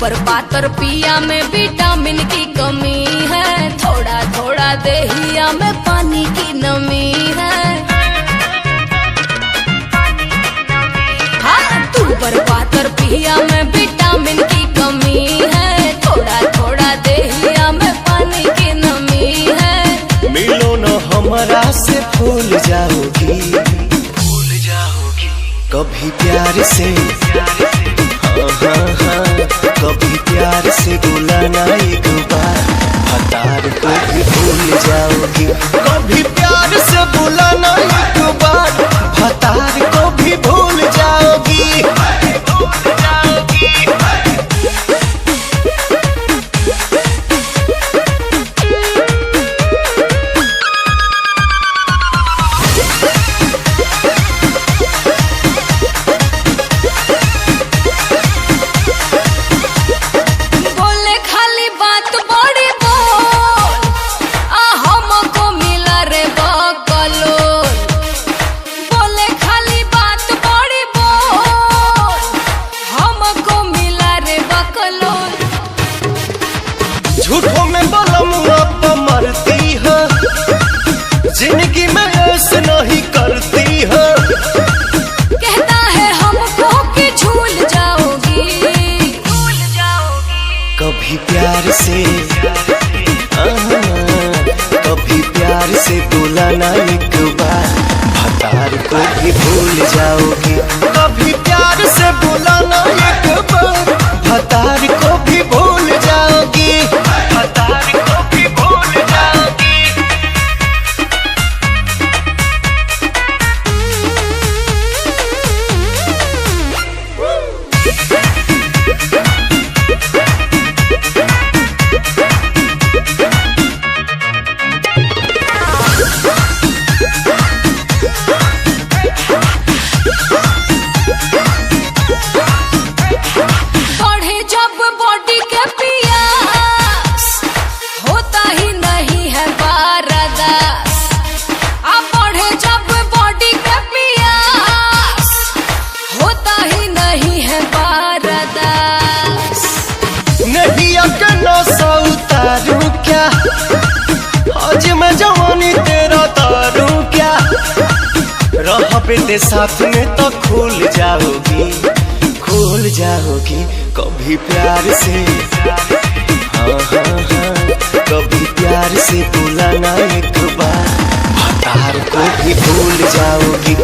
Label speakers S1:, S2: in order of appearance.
S1: ऊपर पातर पिया में विटामिन की कमी है, थोड़ा थोड़ा देहिया में पानी की नमी है। हाँ, ऊपर पातर पिया में विटामिन की कमी है, थोड़ा थोड़ा देहिया में पानी की नमी है।
S2: मिलो न हमरा से भूल जाओगी, कभी प्यार से, हाँ हाँ हाँ, कभी प्यार से बुलाना एक बार, हतार को भी भूल जाओगी। कभी प्यार से बुलाना एक बार, हतार को भी भूल जाओगी। झूठों में बलम आप मरती है, जिंदगी में ऐसे नहीं करती है।
S1: कहता है हमको कि झूल जाओगी,
S2: कभी प्यार से, कभी प्यार से बुलाना एक बार, हतार को भी भूल जाओगी। कभी प्यार से बुलाना एक बार, हतार को भी भूल जाओगी। क्या आज मैं जवानी तेरा तारूं क्या, रह बेटे साथ में तो खुल जाओगी, खुल जाओगी। कभी प्यार से, हाँ हाँ हाँ, कभी प्यार से बुलाना एक बार, हतार को भी भूल जाओगी।